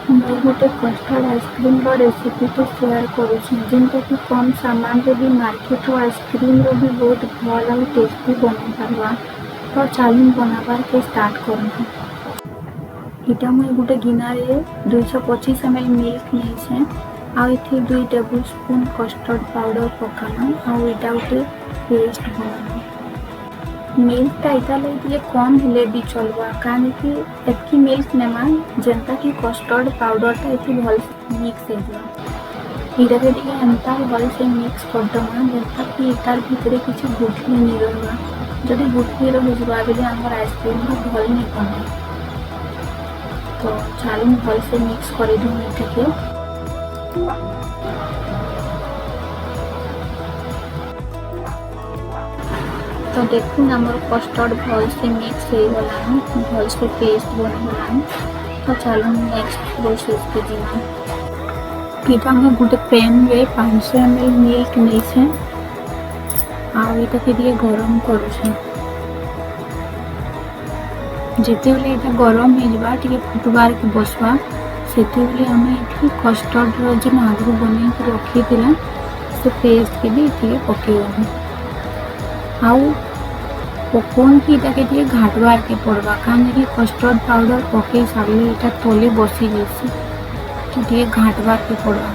मैं गोटे custard ice cream recipe तो शेयर करुँच जिनटा कि कम सामान रे भी मार्केट आइसक्रीम रो भी बहुत भल और टेस्टी बन पार्बा। तो चलूँ बनाबार के स्टार्ट करूँ। इटा मुझे गोटे गिनारे 225 ml मिल्क नहीं आउ 2 टेबल स्पून कस्टर्ड पाउडर पकाना आउ इटा गोटे पेस्ट बना। मिल्कटा इटा लगे कम हेले भी चलवा कहीं कि एतकी मिल्क नेमा जेनता कि कस्टर्ड पाउडरटा ये भल मिक्स हो जाए एंता भल से मिक्स करदमा जेनता कि तार भितर किसी गुठली नहीं रहा। जदि गुठली रही बोले आमर आइसक्रीम भल नहीं बने। तो चलूँ भल से मिक्स कर दूँ इटा के। तो देखूँ आमर कस्टर्ड भल से मिक्स हो गलानी भल से पेस्ट बन। तो चलूँ नेक्स्ट प्रोसेस के जीमा। इटा मैं गोटे पैन में 500 ml मिल्क नहीं आटा के दिए गरम करुँ। जिते बेले ये गरम हो फुटबार के बसवा से आम ये कस्टर्ड जो आगु बन रखी से पेस्ट के भी ये पकईगलु आउ पकौन की ये घाटबार के पड़वा कहीं कस्टर्ड पाउडर पकई सारे ये तले बसी जाए तो ये घाटबार के पड़वा।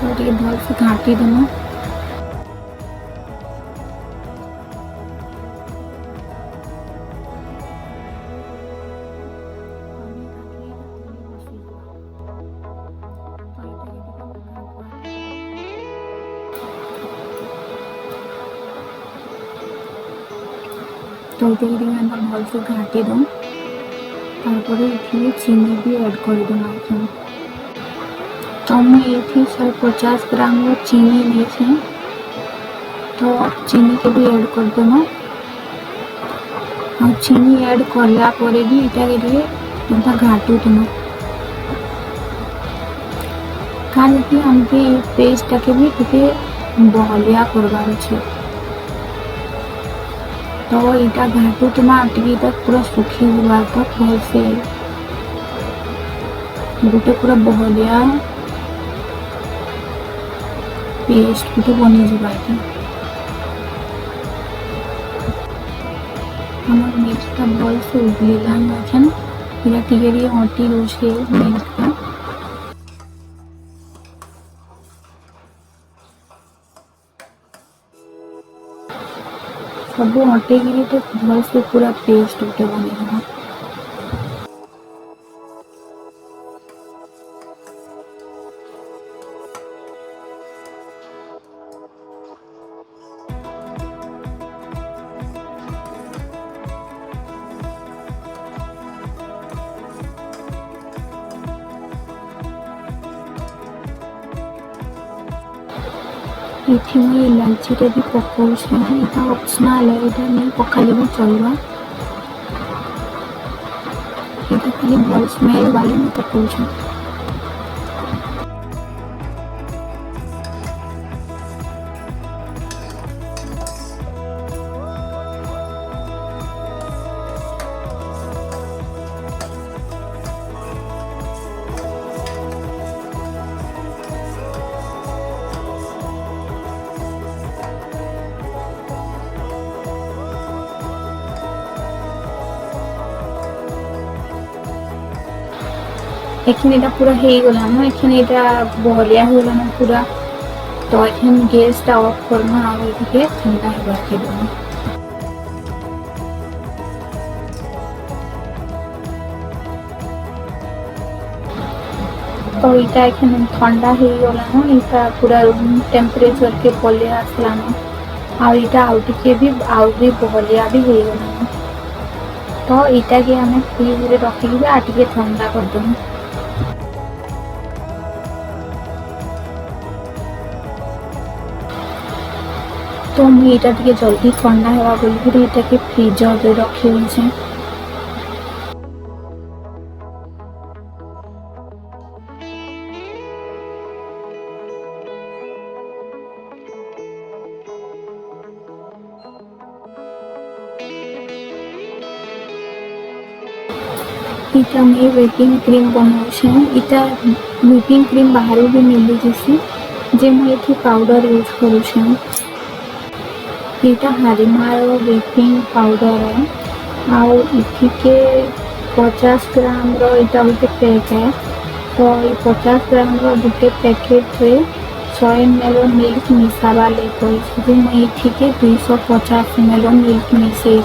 तो ये भल से घाटी देना। तो ये भल से घाटी दूँ ये चीनी भी ऐड कर दूँ। तो मुझे 150 ग्राम चीनी नहीं तो चीनी के भी ऐड कर दूँ और चीनी ऐड करला भी इटा घाटू दूँ कहीं आमके पेस्ट के भी टे बहलिया करवार अच्छे। तो इटा घाटू तुम पूरा सुखी हुआ तक भल से गोटे पूरा बहलिया पेस्ट गोटे बनी जावा। हमार मिल्कटा भल से उबलिलान टे हटी रोचे मिल्कटा। सब हटे तो भल से पूरा पेस्ट गोटे बन। ये इलायची भी पकाऊँ यहाँ ऑप्शनल है ये नहीं पकाले भी चलवा ये खाली भल स्मेल वाले में पकाऊँ। एखन এটা पूरा हो गला ना एखन এটা बहलिया हो गला ना पूरा। तो एखन गैसटा ऑफ करना और ये ठंडा होगा के देना। तो इटा एखन ठंडा हो गला ना इटा पूरा रूम टेम्परेचर के पले आसला ना और इटा आउ टिके भी आउ भी बहलिया भी हो गला ना। तो इटा के हमें फ्रिज रे रखिक आ टिके ठंडा कर देना। तो मुझे टे जल्दी ठंडा हवा बोल के फ्रिजर रे रखी छे। इटा मैं व्हिपिंग क्रीम बनाऊँ इटा व्हिपिंग क्रीम बाहर भी मिली जैसे जे मैं ये पाउडर यूज करूँ यहाँ हारिमार व्हिपिंग पाउडर है आउ इथिके 50 ग्राम रो इटा गोटे पैक है तो ये 50 ग्राम रो गोटे पैकेट रे 100 ml मिल्क मिसावा ले कही मुझे ये 250 ml मिल्क मिसई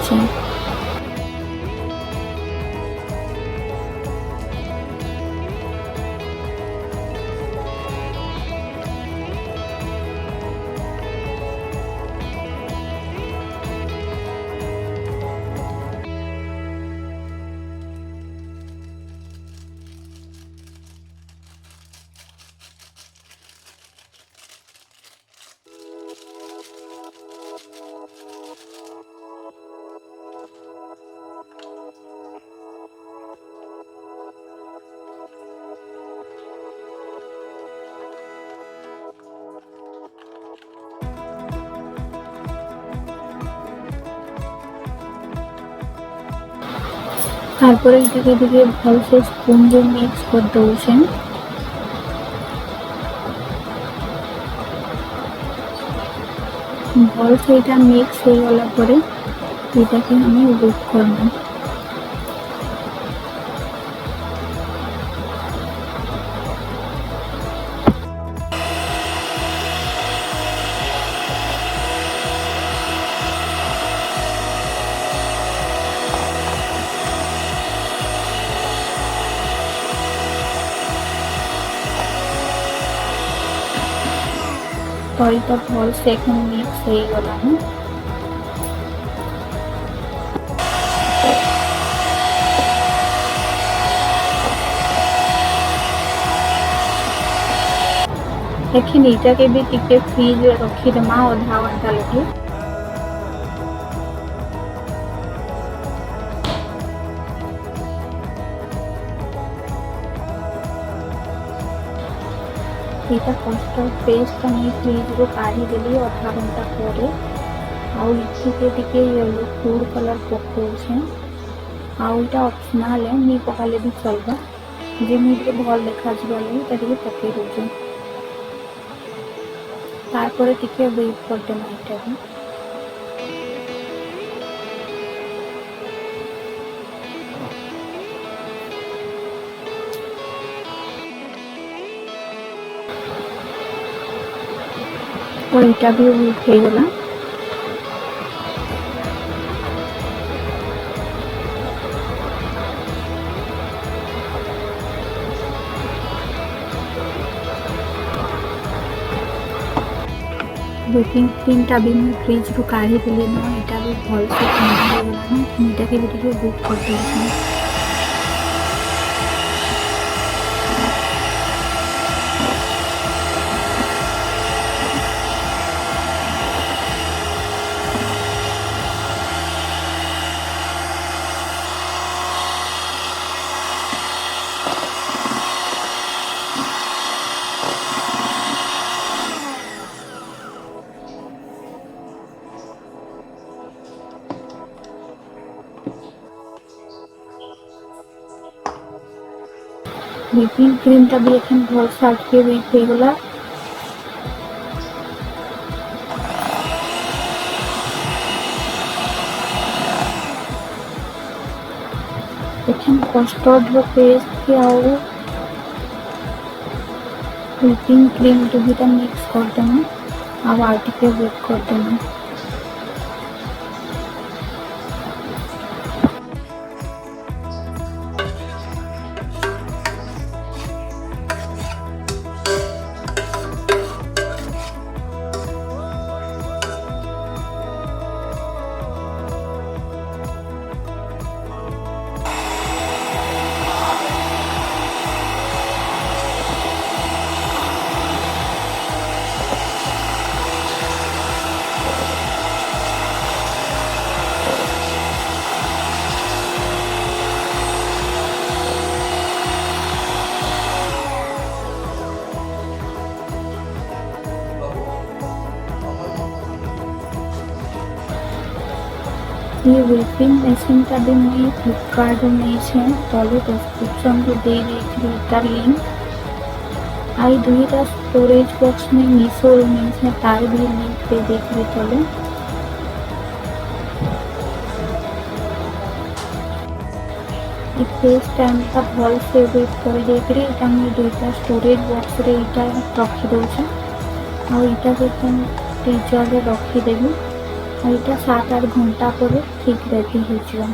तारपरे एटाके दिके भल से स्पून जो मिक्स कर दउछें भल से एटा मिक्स हो गला परे एटाके हमें बुक करना तो ये भल से मिक्स हो गला लेकिन इटाके भी टिके फ्रिज रखीदेमा अधा घंटा लगे यहाँ कस्टर्ड पेस्ट मैं फ्रिज रू काढ़ीदेली अधा घंटा पर आउे येलो फूड कलर पकाऊे आउटा ऑप्शनल है नहीं पकाले भी चलबा जमी भल देखा लगे पकई दूचे तारपरे टिके वेट करदेमा इटा और इटा भी वेट हो गला व्हिपिंग क्रीम टा भी मैं फ्रिज रू काढ़ी देली ना यहाँ भी भल से ठंडा हो गला ना भी बुक कर दूँ व्हिपिंग क्रीम टा भी एखन भल से आटके वेट हो गला एखन कस्टर्ड रो पेस्ट के आउ व्हिपिंग क्रीम दुटा मिक्स कर देना आ टिके वेट कर देना ये व्हिपिंग मेसिनटा भी मुझे फ्लिपकार्ट नहीं तले डिस्क्रिप्शन दे देइछि तार लिंक आई दुईटा स्टोरेज बॉक्स में मीशो नहीं तार भी लिंक दे देइछि तले फेस टाइम का भल से वेट कर देकर दुईटा स्टोरेज बॉक्स रे इटा रखी दौचे आईटा फ्रिजर रे रखीदेवी आईटा 7-8 घंटा पर ठीक रेडी हो।